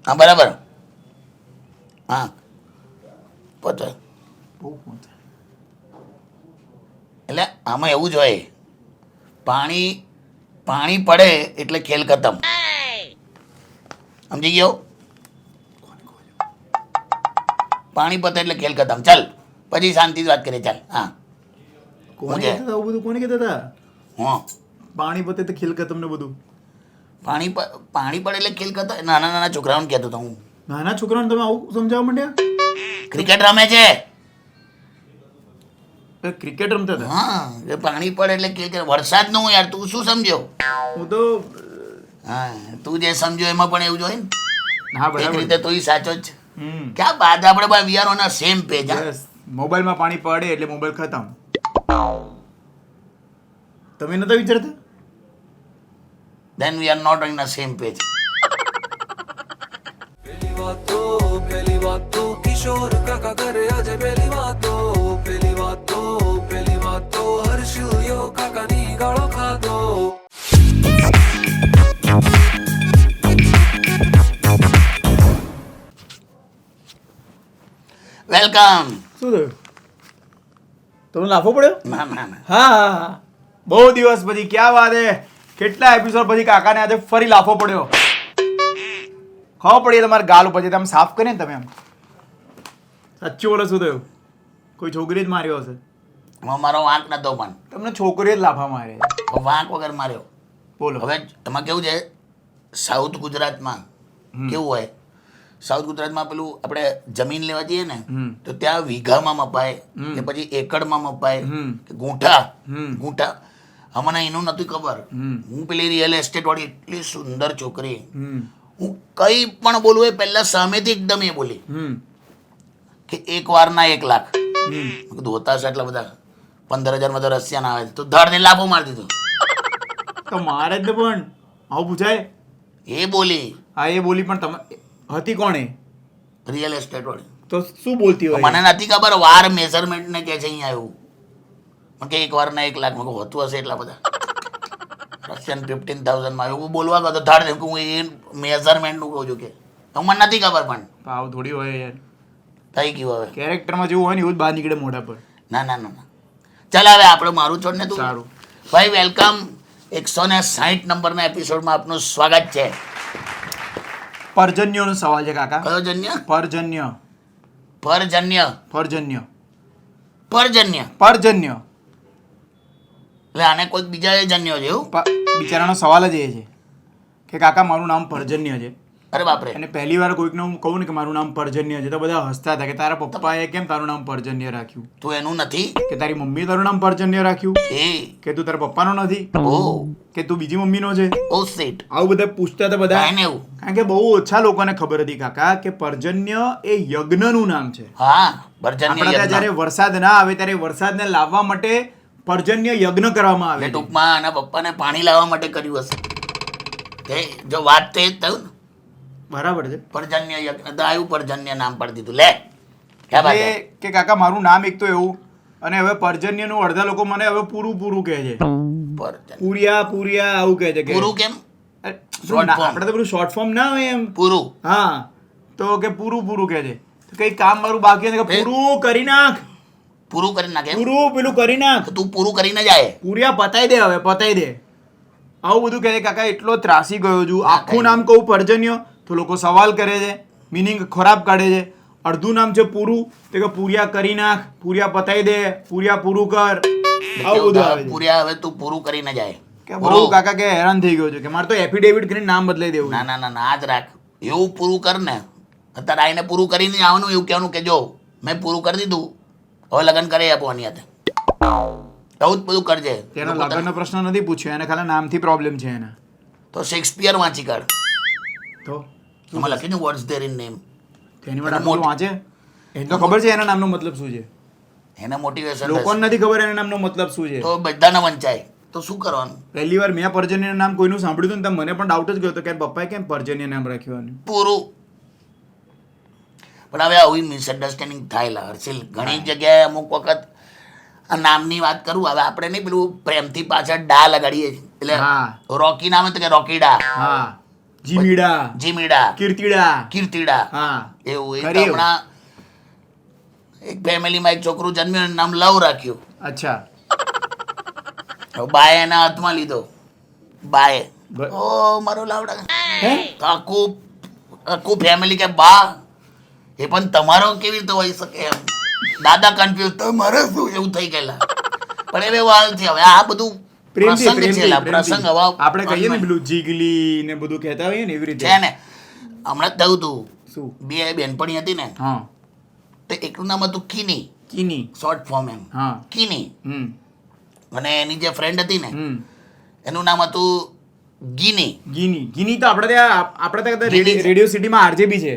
હા બરાબર. હા પોતે એટલે આમાં એવું જ હોય, પાણી પાણી પડે એટલે ખેલ ખતમ. સમજી ગયો? પાણી પતે એટલે ખેલ ખતમ. ચાલ પછી શાંતિથી વાત કરીએ. ચાલ. હા કોને કહેતા હતા આવું બધું? કોને કહેતા હતા હા પાણી પતે તો ખેલ ખતમ ને બધું? પાણી પડે એટલે ખેલ ખતમ. નાના નાના છોકરાઓને કહેતો હતો હું. નાના છોકરાઓને તમે આવું સમજાવવા માંડ્યા? ક્રિકેટ રમે છે. ક્રિકેટ રમતા હતા? હા એ પાણી પડે એટલે ક્રિકેટ. વરસાદ નું યાર, તું શું સમજ્યો? હું તો હા તું જે સમજ્યો એમાં પણ એવું જ હોય ને. હા એક બરાબર. રીતે તું સાચો જ છે. ક્યાં બાદ આપણે ભાઈ we are on same page. Yes, મોબાઈલમાં પાણી પડે એટલે મોબાઈલ ખતમ. તમે નતા વિચારતા? then we are not on the same page. पहली बात तो किशोर काका करे आज पहली बात तो हर्ष यो काका नी गाळो खाधो. વેલકમ. શું થયું? તમને લાફો પડ્યો? ના ના ના હા હા હા, બહુ દિવસ પછી. ક્યાં વાત હે! કેટલા એપિસોડ પછી કાકાને આજે ફરી લાફો પડ્યો. ખબર પડી તમારે ગાલ ઉપર તમે સાફ કરીને ને તમે આમ સાચું બોલો. શું થયું? કોઈ છોકરી જ માર્યો હશે? એમાં મારો વાંક નતો પણ તમને છોકરીએ જ લાફા મારે. વાંક વગર માર્યો. બોલો. હવે એમાં કેવું છે, સાઉથ ગુજરાતમાં કેવું હોય, સાઉથ ગુજરાતમાં પેલું આપણે જમીન લેવા જઈએ ને તો ત્યાં વીઘામાં મપાય કે પછી એકડમાં મપાય કે ગુંઠા. અમને એનું નથી ખબર. હું પેલી રિયલ એસ્ટેટ વાળી એટલી સુંદર છોકરી, હું કઈ પણ બોલું એ પહેલા સામેથી એકદમ એ બોલી કે 1 વારના 1 લાખ. ધોતા છે એટલા બધા 15,000 તો રશિયાના આવે છે, તો ધડને લાભો મારી દીધો. તો મારે જ ને પણ આવું પૂછાય? એ બોલી. હા એ બોલી, પણ તમે હતી કોણે? રિયલ એસ્ટેટ વાળી. તો શું બોલતી હોય? મને નથી ખબર. વાર મેઝરમેન્ટ ને કે છે અહીંયા આવ્યું કે 1 વારના 1 લાખ. મેં હોતું હશે એટલા બધા. રશિયન 15,000 માં એવું બોલવા ગયો તો ધાડ દે હું એ મેઝરમેન્ટ નું કહું છું કે મને નથી ખબર. પણ આવું થોડી હોય યાર. થઈ ગયું હવે. કેરેક્ટરમાં જેવું હોય ને એવું જ બહાર નીકળે મોઢા પર. ના ના ના ના ચાલ હવે આપણે મારું છોડ ને તું. સારું ભાઈ વેલકમ. 160 નંબરના એપિસોડમાં આપનું સ્વાગત છે. પર્જન્યનો સવાલ છે કાકા. કયો જન્ય? પર્જન્ય. પરજન્ય. પર્જન્ય. પરજન્ય પર્જન્ય. એટલે આને કોઈક બીજા જન્યો છે એવું? બિચારાનો સવાલ જ એ છે કે કાકા મારું નામ પર્જન્ય છે. અરે બાપરે. અને પહેલી વાર કોઈકને હું કહું ને કે મારું નામ પર્જન્ય છે તો બધા હસતા હતા કે તારા પપ્પાએ કેમ તારું નામ પર્જન્ય રાખ્યું? તું એનું નથી કે તારી મમ્મીએ તારું નામ પર્જન્ય રાખ્યું? એ કે તું તારા પપ્પાનો નથી? ઓ કે તું બીજી મમ્મીનો છે? ઓ સીટ આવું બધા પૂછતા હતા બધા. કાંઈ ને એવું. કારણ કે બહુ ઓછા લોકોને ખબર હતી કાકા કે પર્જન્ય એ યજ્ઞનું નામ છે. હા પરજન્ય આપણા ત્યાં જ્યારે વરસાદ ના આવે ત્યારે વરસાદને લાવવા માટે પર્જન્ય યજ્ઞ કરવામાં આવે એટલે છે. ટૂંકમાં આના પપ્પાને પાણી લાવવા માટે કર્યું હશે. તે જો વાત તો એ જ થયું ને. બરાબર છે. પરજન્ય યજ્ઞ તો આવ્યું, પરજન્ય નામ પાડી દીધું. લે ક્યાં વાત હે? એટલે કે કાકા મારું નામ એક તો એવું, અને હવે પર્જન્યનું અડધા લોકો મને હવે પૂરું પૂરું કહે છે. પરજન્ય પૂરિયા પૂરિયા આવું કહે છે કે પૂરું કેમ? Short form. આપણે તો પેલું શોર્ટ ફોર્મ ના હોય એમ. પૂરું. હા તો કે પૂરું પૂરું કહે છે. તો કઈ કામ મારું બાકી છે કે પૂરું કરી નાખ, પૂરું કરી નાખે એમ? પૂરું પેલું કરી નાખ, તો તું પૂરું કરીને જાય. પૂરિયા પતાઈ દે, હવે પતાઈ દે, આવું બધું કહે છે. કાકા એટલો ત્રાસી ગયો છું. આખું નામ કહું પર્જન્ય તો લોકો સવાલ કરે છે, મિનિંગ ખરાબ કાઢે છે. અડધું નામ છે પૂરું તો કે પૂરિયા કરી નાખ, પૂરિયા પતાઈ દે, પૂરિયા પૂરું કર, આવું બધું આવે છે. પૂર્યા હવે તું પૂરું કરીને જાય. કે બહુ કાકા કે હેરાન થઈ ગયો છે કે મારે તો એફિડેવિટ કરીને નામ બદલાઈ દેવું છે. ના ના ના ના આ જ રાખ. એવું પૂરું કર ને. અત્યારે આઈને પૂરું કરીને આવવાનું, એવું કહેવાનું કે જો મેં પૂરું કરી દીધું, હવે લગ્ન કરી આપવાની હતી. એવું જ બધું કરજે. તેનો લગ્નનો પ્રશ્ન નથી પૂછ્યો, એને ખાલી નામથી પ્રોબ્લેમ છે એને. તો શેક્સપિયર વાંચી કાઢ. તો એમાં લખીને વોટ્સ ધેર ઇન નેમ. તેની માટે આટલું વાંચે, એને તો ખબર છે એના નામનો મતલબ શું છે. એને મોટિવેશન લોકોને નથી ખબર એના નામનો મતલબ શું છે. તો બધાને વંચાય તો શું કરવાનું? પહેલી વાર મેં પર્જન્યનું નામ કોઈનું સાંભળ્યું હતું ને મને પણ ડાઉટ જ ગયો હતો કે પપ્પાએ કેમ પર્જન્ય નામ રાખ્યું. પૂરું. પણ હવે આવી મિસઅન્ડરસ્ટેન્ડિંગ થાયેલા હર્ષિલ ઘણી જગ્યાએ. અમુક વખત આ નામની વાત કરું, હવે આપણે નહીં પેલું પ્રેમથી પાછળ ડા લગાડીએ છીએ, એટલે રોકી નામ તો કે રોકી ડા. હા જીમીડા કીર્તિડા કીર્તિડા હા એવું એક ખરી એવું. હમણાં એક ફેમિલીમાં એક છોકરું જન્મ્યું એનું નામ લવ રાખ્યું. અચ્છા હવે બાએ એના હાથમાં લીધો બાએ બ- ઓ મારો લાવડા હે તો આખું ફેમિલી કે બા એ પણ તમારો કેવી રીતે હોઈ શકે એમ દાદા કન્ફ્યુઝ તમારે શું એવું થઈ ગયેલા પણ હવે વાલથી હવે આ બધું પ્રેમથી પ્રસંગ છે લા, પ્રસંગ હવે આપણે કહીએ ને પેલું જીગલી ને બધું કહેતા હોઈએ ને એવી રીતે છે ને હમણાં જ થયું તું શું બે બેનપણી હતી ને હા તો એકનું નામ હતું કિની કીની શોર્ટ ફોર્મ એમ હા કિની હમ અને એની જે ફ્રેન્ડ હતી ને હમ એનું નામ હતું ગીની ગીની તો આપણે ત્યાં રેડિયો સિટીમાં આરજેબી છે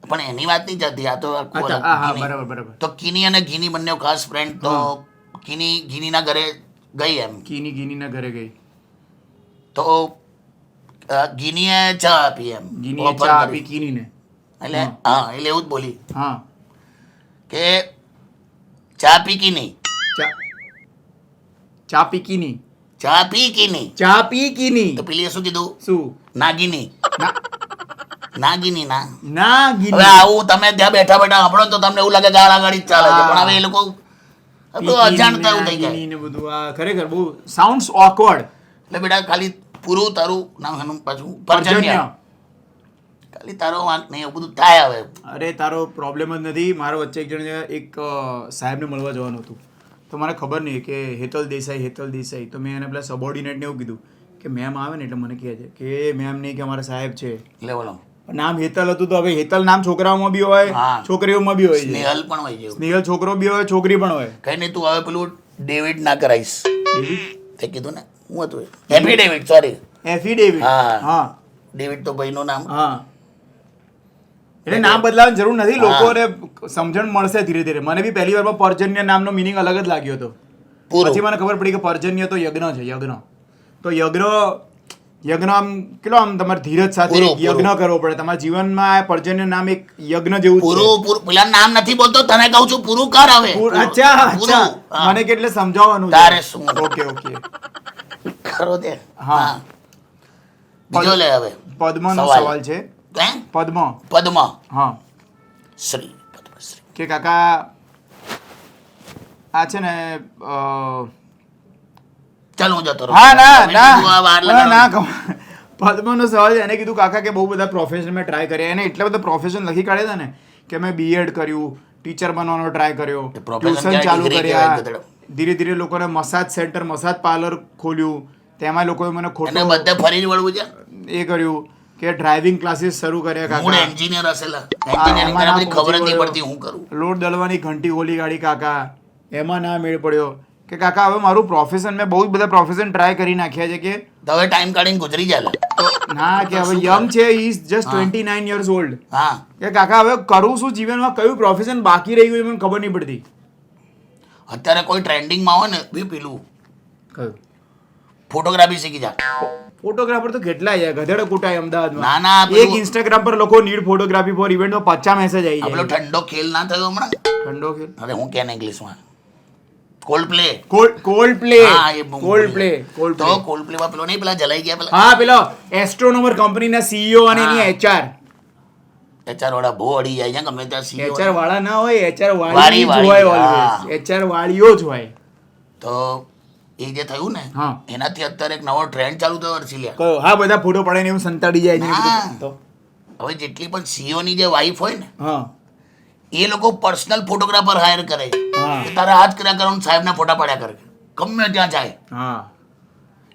પણ એની વાત નહીં જતી આ તો આખું અચ્છા અલગ. હા હા ગીની. બરાબર બરાબર તો કિની અને ગીની બંને ખાસ ફ્રેન્ડ તો ગીનીના ઘરે ગઈ એમ ગીનીના ઘરે ગઈ તો ગીનીએ ચા આપી એમ ગીનીએ offer ચા કરી. આપી કીનીને એટલે હા એટલે એવું જ બોલી હા કે ચા પી કીની ચા પી કીની ચા પી કીની ચા પી કીની તો પેલીએ શું કીધું શું નાગીની ના નાગીની ના ના હવે ગીની આવું તમે ત્યાં બેઠા બેઠા સાંભળો ને તો તમને એવું લાગે ગાળાગાળી જ ચાલે છે પણ હવે એ લોકો હવે તો અજાણતા એવું થઈ જાય ગીની ને બધું આ ખરેખર બહુ સાઉન્ડ્સ ઓકવર્ડ એટલે બેટા ખાલી પૂરું તારું નામ એનું પાછું પર્જન્ય ખાલી તારો વાંક નહીં એવું બધું થાય હવે અરે તારો પ્રોબ્લેમ જ નથી મારો વચ્ચે એક જણ એક સાહેબને મળવા જવાનું હતું તો મને ખબર નહીં કે હેતલ દેસાઈ તો મેં એને પેલા સબોર્ડિનેટને એવું કીધું કે મેમ આવે ને એટલે મને કહે છે કે મેમ નહીં કે અમારા સાહેબ છે એટલે બોલો નામ હેતલ હતું તો હવે હેતલ નામ છોકરાઓમાં બી હોય હા. છોકરીઓમાં બી હોય છે સ્નેહલ પણ હોય છે સ્નેહલ છોકરો બી હોય છોકરી પણ હોય કઈ નહીં તું હવે પેલું ડેવિડ ના કરાઈશ તે કીધું ને હું હતું હેપી ડેવિડ સોરી એફિડેવિટ હા. હા ડેવિડ તો ભાઈનું નામ હા એટલે નામ બદલાવાની જરૂર નથી લોકોને સમજણ મળશે ધીરે ધીરે મને બી પહેલી વારમાં પર્જન્ય નામનો મિનિંગ અલગ જ લાગ્યો હતો પૂરું પછી મને ખબર પડી કે પર્જન્ય તો યજ્ઞ છે યજ્ઞ તો યજ્ઞ આમ કેટલો આમ તમારે ધીરજ સાથે પૂરું, યજ્ઞ કરવો પડે તમારા જીવનમાં આ પર્જન્ય નામ એક યજ્ઞ જેવું જ છે પૂરું પેલા નામ નથી બોલતો તને કહું છું પૂરું કર હવે અચ્છા પૂરું. અચ્છા હા. મને કેટલે સમજાવવાનું તારે શું? ઓકે ઓકે ખરો તે હા. હા બીજો લે હવે પદ્મનો સવાલ. સવાલ છે હે પદ્મ પદ્મ હા શ્રી પદ્મશ્રી કે કાકા આ છે ને ચાલ હું જતો રહું હા ના તમે કીધું આ વાર ના ના લગાડવાની. પદ્મનો સવાલ છે એને કીધું કાકા કે બહુ બધા પ્રોફેશન મેં ટ્રાય કર્યા એને એટલા બધા પ્રોફેશન લખી કાઢ્યા હતા ને કે મેં બીએડ કર્યું ટીચર બનવાનો ટ્રાય કર્યો એ profession ટ્યુશન ક્યાં ચાલુ degree કર્યા કહેવાય ગધેડો? ધીરે ધીરે લોકોને મસાજ સેન્ટર મસાજ પાર્લર ખોલ્યું તેમાં લોકોએ મને એને ખોટું બધે ફરી વળવું છે એ કર્યું કે ડ્રાઇવિંગ ક્લાસીસ શરૂ કર્યા મૂળ કાકા એન્જિનિયર હશેલા એન્જિનિયરિંગ એમાં ના બધી ખબર જ પહોંચી નહીં વળ્યો. પડતી હું કરું લોડ દળવાની ઘંટી ખોલી કાઢી કાકા એમાં ના મેળ પડ્યો કે કાકા હવે મારું પ્રોફેશન મેં બહુ જ બધા પ્રોફેશન ટ્રાય કરી નાખ્યા છે કે તો હવે ટાઈમ કાઢીને ગુજરી જાય તો ના કે હવે યંગ છે ઇઝ જસ્ટ 29 યર્સ ઓલ્ડ હા કે કાકા હવે કરું શું જીવનમાં કયું પ્રોફેશન બાકી રહી ગયું એ મને ખબર નહીં પડતી અત્યારે કોઈ ટ્રેન્ડિંગમાં હોય ને બી પેલું કયું ફોટોગ્રાફી શીખી જા ફોટોગ્રાફર તો કેટલા છે ગધેડો કૂટાય ના, અમદાવાદમાં ના, એક પેલું- ઇન્સ્ટાગ્રામ પર લોકો નીડ ફોટોગ્રાફી ફોર ઇવેન્ટ માં 50 મેસેજ આવી આ પેલો જાય ઠંડો ખેલ ના થયો હમણાં ઠંડો ખેલ અરે હું કે ઇંગ્લિશમાં કોલ્ડ પ્લે કોલ્ડ પ્લે હા એ બહુ કોલ્ડ પ્લે તો કોલ્ડ પ્લે માં પેલો નહીં પેલા જલાઈ ગયા પેલા હા પેલો એસ્ટ્રોનોમર કંપનીના સીઈઓ અને એની હા. એચઆર એચઆર વાળા બહુ અડી જાય છે ગમે ત્યાં CEO એચઆર વાળા ના હોય એચઆર વાળી વાળી, જ હોય વાળી, ઓલવેઝ હા. એચઆર વાળીઓ જ હોય તો એ જે થયું ને હા. એનાથી અત્યારે એક નવો ટ્રેન્ડ ચાલુ થયો હર્ષિલિયા કયો હા બધા ફોટો પડાઈને એવું સંતાડી જાય છે ને હા. બધું. તો હવે જેટલી પણ CEO ની જે વાઈફ હોય ને હા એ લોકો પર્સનલ ફોટોગ્રાફર હાયર કરે છે હા. કે તારા હાથ કર્યા કરવાનું સાહેબના ફોટા પાડ્યા કરે ગમે ત્યાં જાય હા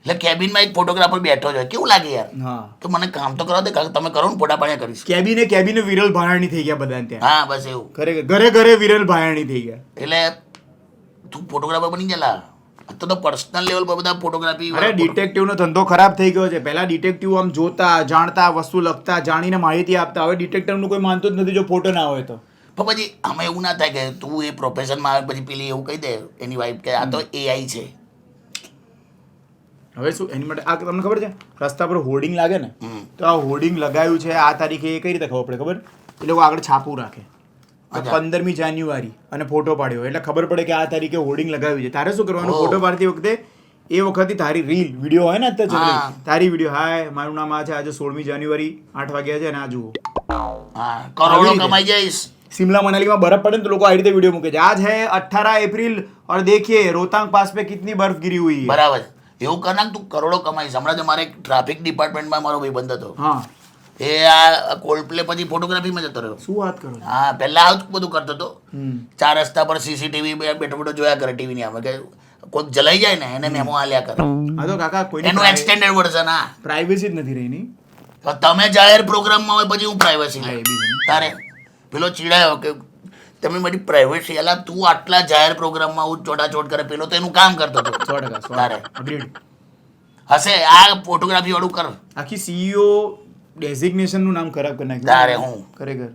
એટલે કેબિનમાં એક ફોટોગ્રાફર બેઠો છે કેવું લાગે યાર હા તો મને કામ તો કરવા દે કારણ કે તમે કરો ને ફોટા પાડ્યા કરીશ કેબિને વિરલ ભાયાણી થઈ ગયા બધા ત્યાં હા બસ એવું ખરેખર ઘરે ઘરે વિરલ ભાયાણી થઈ ગયા એટલે તું ફોટોગ્રાફર બની ગયેલા તો પર્સનલ લેવલ પર બધા ફોટોગ્રાફી અરે ડિટેક્ટિવ નો ધંધો ખરાબ થઈ ગયો છે પહેલા ડિટેક્ટિવ આમ જોતા જાણતા વસ્તુ લખતા જાણીને માહિતી આપતા હવે ડિટેક્ટિવ નું કોઈ માનતું જ નથી જો ફોટો ના હોય તો પણ પછી આમાં એવું ના થાય કે તું એ પ્રોફેશનમાં આવે પછી પેલી એવું કહી દે એની વાઈફ કે આ તો AI છે હવે શું એની માટે આ તમને ખબર છે રસ્તા પર હોર્ડિંગ લાગે ને હમ. તો આ હોર્ડિંગ લગાવ્યું છે આ તારીખે એ કઈ રીતે ખબર પડે ખબર એ લોકો આગળ છાપું રાખે તો અચ્છા. 15મી જાન્યુઆરી અને ફોટો પાડ્યો એટલે ખબર પડે કે આ તારીખે હોર્ડિંગ લગાવ્યું છે તારે શું કરવાનું ઓહ. ફોટો પાડતી વખતે એ વખતે તારી રીલ વિડીયો હોય ને અત્યારે હા. ચાલે, તારી વિડીયો હાય મારું નામ આ છે, આજે 16મી જાન્યુઆરી 8 વાગ્યા છે અને આ જુઓ. હા કરોડો આવી રીતે. કમાઈ જઈશ. शिमला मनाली में बर्फ पड़े तो लोग आई वीडियो मूके छे। आज है 18 अप्रैल और देखिए रोहतांग पास पे कितनी बर्फ गिरी हुई है। બરાબર એવું કર નાખ તું કરોડો કમાઈશ. હમણાં જ મારે ટ્રાફિક ડિપાર્ટમેન્ટમાં મારો ભાઈબંધ હતો. हाँ એ આ કોલ્ડ પ્લે પછી ફોટોગ્રાફીમાં જતો રહ્યો. શું વાત કરો છો? હા પહેલા આવું જ બધું કરતો હતો. હમ. 4 રસ્તા પર સીસીટીવી બેઠો બેઠો જોયા કરે ટીવી ની આમાં કે કોઈક જલાઈ જાય ને એને મેમો આલ્યા કરે. આ તો કાકા એનું કોઈની એક્સટેન્ડેડ વર્ઝન. હા પ્રાઇવેસી જ નથી રહી ની. તો તમે જાહેર પ્રોગ્રામમાં હોય પછી હું પ્રાઇવસી હા, એ બી છે. તારે પેલો ચીડાયો કે તમે મારી પ્રાઇવેસી અલા તું આટલા જાહેર પ્રોગ્રામમાં હું ચોટાચોટ કરે પેલો તો એનું કામ કરતો હતો. 100% તારે અગ્રીડ. હશે આ ફોટોગ્રાફી વાળું કર. આખી સીઈઓ ડેઝિગ્નેશન નું નામ ખરાબ કરી નાખ્યું. તારે હું. ખરેખર.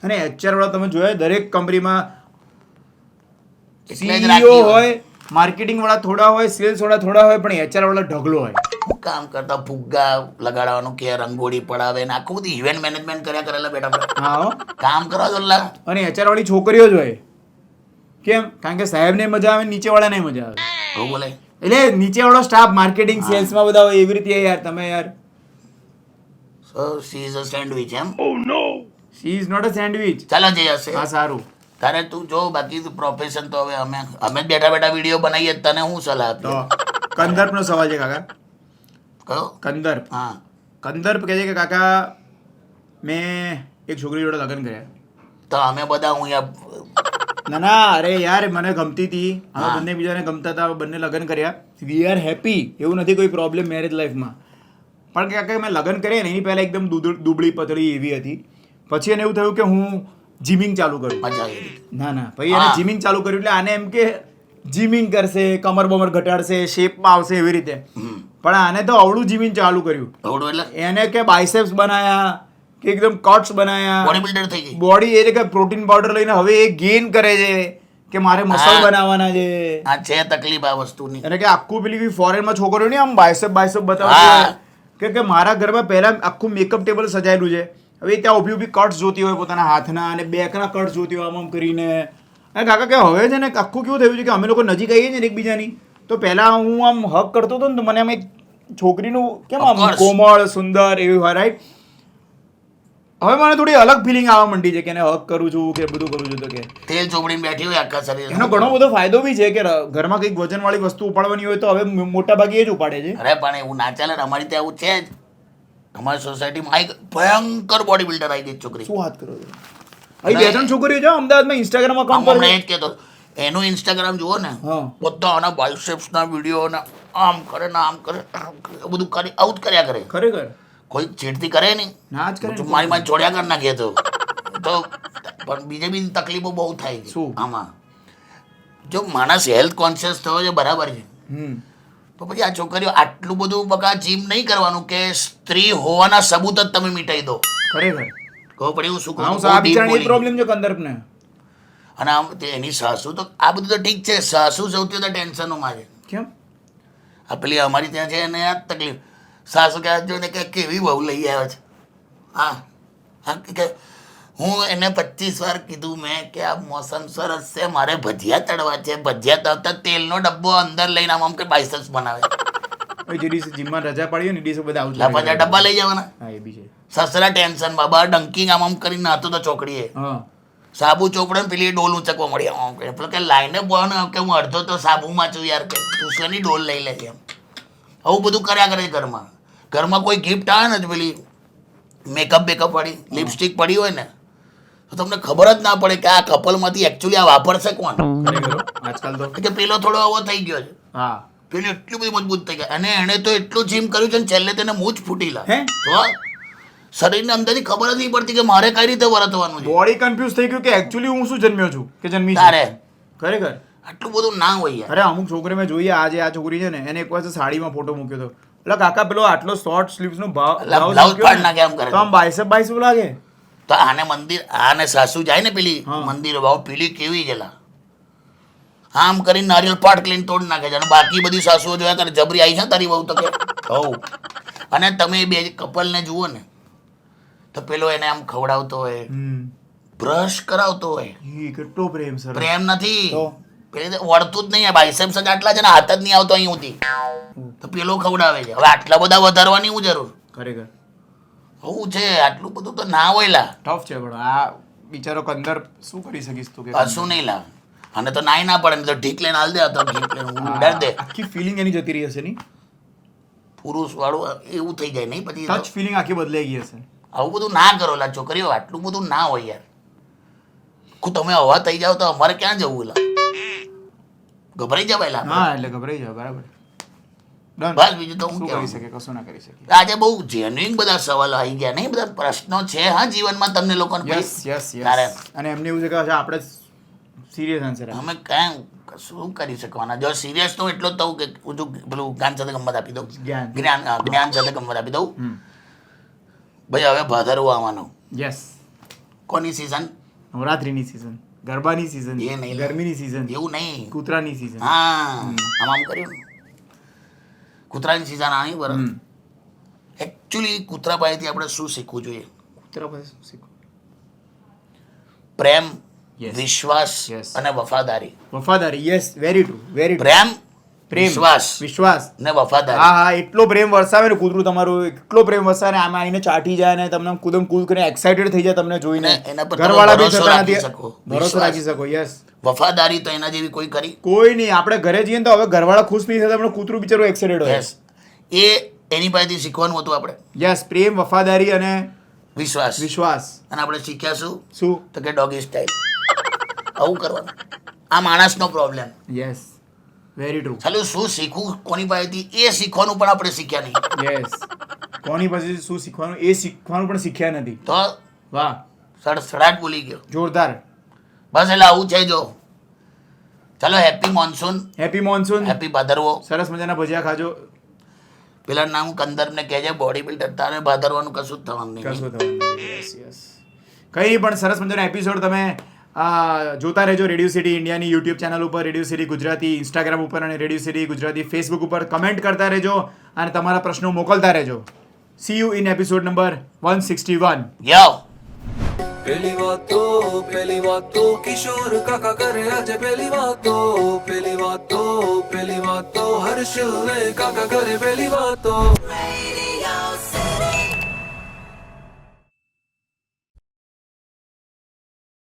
અને એચઆર વાળા તમે જોયા દરેક કંપનીમાં એટલે જ સીઈઓ રાખી હોય. હોય, માર્કેટિંગ વાળા થોડા હોય, સેલ્સ વાળા થોડા હોય, પણ એચઆર વાળા ઢગલો હોય. હું કામ કરતા ફુગ્ગા લગાડવાનું કે રંગોળી પડાવે ને આખું બધું ઇવેન્ટ મેનેજમેન્ટ કર્યા કરેલા બેટા આપણે. હા હો. કામ કરવા દો લા. અને એચઆર વાળી છોકરીઓ જ હોય. કેમ? કારણ કે સાહેબને મજા આવે, નીચે વાળાને મજા આવે. એવું બોલે એટલે નીચે વાળો સ્ટાફ માર્કેટિંગ સેલ્સમાં બધા હોય એવી રીતે યાર તમે યાર so C is a sandwich એમ. C is not a sandwich. ચાલો જે હશે હા સારું. તારે તું જો બાકી પ્રોફેશન તો હવે અમે જ બેઠા બેઠા વિડીયો બનાવીએ જ તને હું સલાહ તો આપીએ. કંદર્પનો સવાલ છે કાકા. કયો કંદર્પ. હા કંદર્પ કહે છે કે કાકા મેં એક છોકરી જોડે લગ્ન કર્યા. તો અમે બધા હું અહીંયા ના ના અરે યાર મને ગમતી હતી, અમે હા. બંને બીજાને ગમતા હતા, બંને લગ્ન કર્યા. વી આર હેપી, એવું નથી કોઈ પ્રોબ્લેમ મેરેજ લાઈફમાં. પણ કાકા મેં લગ્ન કર્યા ને એની પહેલા એકદમ દુબળી પતળી એવી હતી. પછી એને એવું થયું કે હું જીમિંગ ચાલુ કરું. મજા આવી ગઈ. ના ના ભાઈ એને હા. જીમિંગ ચાલુ કર્યું એટલે આને એમ કે જીમિંગ કરશે, કમર બમર ઘટાડશે, શેપમાં આવશે એવી રીતે. હમ. પણ આને તો અવળું જીમિંગ ચાલુ કર્યું. થોડું એટલે એને કે બાયસેપ્સ બનાયા કે એકદમ કટ્સ બનાયા, બોડી બિલ્ડર થઈ ગઈ. બોડી એટલે કે પ્રોટીન પાવડર લઈને હવે એ ગેઇન કરે છે કે મારે મસલ હા. બનાવવાના છે. આ છે તકલીફ આ વસ્તુની. અને કે આખું પેલી ફોરેનમાં છોકરીઓ નહીં આમ બાયસેપ બતાવતી હા. હોય. કે મારા ઘરમાં પહેલા આખું મેકઅપ ટેબલ સજાયેલું છે. હવે ત્યાં ઊભી ઊભી કટ્સ જોતી હોય પોતાના હાથના અને બેકના કટ્સ જોતી હોય આમ આમ કરીને. અને કાકા કે હવે છે ને આખું કેવું થયું છે કે અમે લોકો નજીક આવીએ છીએ ને એકબીજાની તો પહેલા હું આમ હક કરતો હતો ને તો મને આમ એક છોકરીનું કેમ Of આમ course. કોમળ સુંદર એવી હોય રાઈટ. હવે મને થોડી અલગ ફિલિંગ આવવા માંડી છે કે એને હક કરું છું કે બધું કરું છું. તો કે તેલ ચોપડીને બેઠી હોય આખા શરીર. એનો ઘણો બધો ફાયદો બી છે કે ઘરમાં કંઈક વજનવાળી વસ્તુ ઉપાડવાની હોય તો હવે મોટા ભાગે એ જ ઉપાડે છે. અરે પણ એવું ના ચાલે ને અમારી ત્યાં એવું છે જ. અમારી સોસાયટીમાં એક ભયંકર બોડી બિલ્ડર આવી ગઈ છોકરી. શું વાત કરો છો? અહીં બે ત્રણ છોકરીઓ છે અમદાવાદમાં ઇન્સ્ટાગ્રામ અકાઉન્ટ પર હમણાં એ જ કહેતો એનું ઇન્સ્ટાગ્રામ જુઓ ને હા. બધા આના બાયસેપ્સના વિડીયો ને આમ કરે ને આમ કરે આ બધું કરી આવું જ કર્યા કરે. ખરેખર કોઈ ચીડતી કરે નહીં. ના જ કરે ને. તું મારી માં જોડ્યા કર નાખીએ તો પણ બીજે બી તકલીફો બહુ થાય છે શું? આમાં. જો માણસ હેલ્થ કોન્શિયસ થયો છે બરાબર છે હમ તો પછી આ છોકરીઓ આટલું બધું બકા જીમ નહીં કરવાનું કે સ્ત્રી હોવાના સબૂત જ તમે મિટાઈ દો. ખરેખર કહો પડી હું શું કહું હા છું? આ બહુ deep બિચારાને એ બોલી. પ્રોબ્લેમ છે કંદર્પને. અને આમ તે એની સાસુ તો આ બધું તો ઠીક છે, સાસુ સૌથી વધારે ટેન્શનોમાં છે. કેમ? આ પેલી અમારી ત્યાં છે એને આ તકલીફ. સાસુ કે જો ને કે કેવી વહુ લઈ આવ્યો છે. હા હા કે હું એને 25 વાર કીધું મેં કે આ મોસમ સરસ છે, મારે ભજીયા તળવા છે. ભજીયા તળતા તેલનો ડબ્બો અંદર લઈને આમ કે બાયસેપ્સ બનાવે. હવે જે દિવસે જીમમાં રજા પાડી હોય ને એ દિવસે બધા આવું જ લા કરે. પાછા ડબ્બા લઈ જવાના. હા એ બી છે. સસરા ટેન્શન બાબા ડંકિંગ આમ આમ કરીને નાતો તો ચોકડીએ હા સાબુ ચોપડે ને પેલી ડોલ ઉંચકવા મળી આમ કે પેલો કે લાઈને બોલ ને કે હું અડધો તો સાબુમાં છું યાર કે તું શેની ડોલ લઈ લે છે એમ. આવું બધું કર્યા કરે છે ઘરમાં. ઘરમાં કોઈ ગિફ્ટ આવે ને તો પેલી મેકઅપ બેકઅપ વાળી લિપસ્ટિક પડી હોય ને તો તમને ખબર જ ના પડે કે આ કપલમાંથી એકચ્યુઅલી આ વાપરશે કોણ. ખરેખર હો. આજકાલ તો કે પેલો થોડો આવો થઈ ગયો છે, હા પેલી એટલી બધી મજબૂત થઈ ગઈ અને એણે તો એટલું જીમ કર્યું છે ને છેલ્લે તેને મૂછ ફૂટી લા. હે? તો શરીરને અંદરથી ખબર જ નહીં પડતી કે મારે કઈ રીતે વર્તવાનું છે. બોડી કન્ફ્યુઝ થઈ ગયું કે એકચ્યુઅલી હું શું જન્મ્યો છું કે જન્મી છું. તારે ખરેખર આટલું બધું ના હોય યાર. અરે અમુક છોકરી મેં જોઈએ આજે આ છોકરી છે ને એને એક વખત સાડીમાં ફોટો મૂક્યો હતો એટલે કાકા પેલો આટલો શોર્ટ સ્લીવ્સ નો એટલે blouse પાડ નાખે આમ કરે. તો આમ બાયસેપ લાગે. તો આને મંદિર આને સાસુ જાય ને પેલી હા. મંદિર ભાવ પેલી કેવી જેલા આમ કરીને નારિયેલ પાટ ક્લીન તોડી નાખે છે અને બાકી બધી સાસુઓ જોયા કરે જબરી આવી છે તારી બહુ તો કે હઉ. અને તમે એ બે કપલને જુઓ ને તો પેલો એને આમ ખવડાવતો હોય, બ્રશ કરાવતો હોય. ઈ કેટલો પ્રેમ સર. પ્રેમ નથી, તો? પેલી તો વળતું જ નહીં, બાયસેપ્સ જ આટલા છે ને હાથ જ નહીં આવતો અહીં સુધી, તો પેલો ખવડાવે છે. હવે આટલા બધા વધારવાની હું જરૂર? ખરેખર હું છે આટલું બધું તો ના હોય લા. ટફ છે પણ આ બિચારો કંદર શું કરી શકીશ તું કે કશું નહીં લા. અને તો નાય ના પડે ને તો ઢીક લઈને હાલ દે, તો ઢીક લઈને ઉડાડ દે. આખી ફિલિંગ એની જતી રહી હશે નહીં? પુરુષ વાળું એવું થઈ જાય નહીં પછી ટચ ફિલિંગ આખી બદલાઈ ગઈ હશે. આવું બધું ના કરો લા છોકરીઓ, આટલું બધું ના હોય યાર. તમે હવા થઈ જાવ તો અમારે ક્યાં જવું લા? ગભરાઈ જવાય લા. હા એટલે ગભરાઈ જાવ. બરાબર ડન. બસ બીજું તો હું શું કરી કહેવાનું. શકે? કશું ના કરી શકે. આજે બહુ જેન્યુઇન બધા સવાલો આવી ગયા નહીં, બધા પ્રશ્નો છે હા જીવનમાં તમને લોકોને. યસ યસ તારે યસ. અને એમને એવું છે કે આપણે સિરિયસ આન્સર અમે કાંઈ શું કરી શકવાના? જો સિરિયસ તો એટલો જ થવું કે હું જો પેલું જ્ઞાન સાથે ગમત આપી દઉં, જ્ઞાન. જ્ઞાન સાથે ગમત આપી દઉં. ભાઈ હવે ભાદરવો આવવાનો, યસ. કોની સિઝન? નવરાત્રીની સિઝન, ગરબાની સિઝન, એ નહીં. ગરમીની સિઝન, એવું નહીં, કૂતરાની સિઝન. હા આમ કર્યું ને કૂતરાની સિઝન આની બરાબર. એકચ્યુઅલી કૂતરા પાસેથી આપણે શું શીખવું જોઈએ? કૂતરા પાસે શું શીખવું? પ્રેમ, Yes. વિશ્વાસ Yes. અને વફાદારી. વફાદારી. Yes, very true, very true. પ્રેમ, પ્રેમ, વિશ્વાસ વિશ્વાસ. ને વફાદારી. હા હા, એટલો પ્રેમ વરસાવે ને કૂતરું તમારું, એટલો પ્રેમ વરસાવે ને આમાં આવીને ચાટી જાય ને તમને કૂદમ કૂદ કરીને એક્સાઇટેડ થઈ જાય તમને જોઈને. અને એના પર તમે ઘરવાળા બી ભરોસો થતા રાખી નથી. શકો. ભરોસો વિશ્વાસ. રાખી શકો. યસ. વફાદારી તો એના જેવી કોઈ કરી. કોઈ નહીં. આપણે ઘરે જઈએ ને તો હવે ઘરવાળા ખુશ નહીં થતા, આપણે કૂતરું બિચારું એક્સાઇટેડ હોય. યસ, એ એની પાસેથી શીખવાનું હતું આપણે. યસ, પ્રેમ, વફાદારી અને વિશ્વાસ. વિશ્વાસ. અને આપણે શીખ્યા શું? શું? તો કે ડોગી સ્ટાઇલ આવું કરવાનું. આ માણસનો પ્રોબ્લેમ. Yes, very true. ચાલો શું શીખવું કોની પાસેથી એ શીખવાનું પણ આપણે શીખ્યા નહીં. યસ. કોની પાસેથી શું શીખવાનું એ શીખવાનું પણ શીખ્યા નથી. તો વાહ, સડસડાટ ભૂલી ગયો. જોરદાર. બસ એટલે આવું છે. જો ચાલો happy monsoon, happy monsoon. Happy Bhadarvo. સરસ મજાના ભજીયા ખાજો. પેલા નામ કંદર્પને કહેજે બોડી બિલ્ડર, તારે ભાદરવાનું કશું જ થવાનું નહીં. કશું થવાનું નથી. Yes yes. કંઈ નહીં, પણ સરસ મજાનો એપિસોડ તમે જોતા રહેજો રેડિયો સિટી ઇન્ડિયાની યુટ્યુબ ચેનલ ઉપર, રેડિયો સિટી ગુજરાતી ઇન્સ્ટાગ્રામ ઉપર અને રેડિયો સિટી ગુજરાતી ફેસબુક ઉપર. કમેન્ટ કરતા રહેજો અને તમારા પ્રશ્નો મોકલતા રહેજો. C you in episode number 161. યો पहली बात तो किशोर काका करे आज पहली बात तो हर्ष ने काका करे पहली बात तो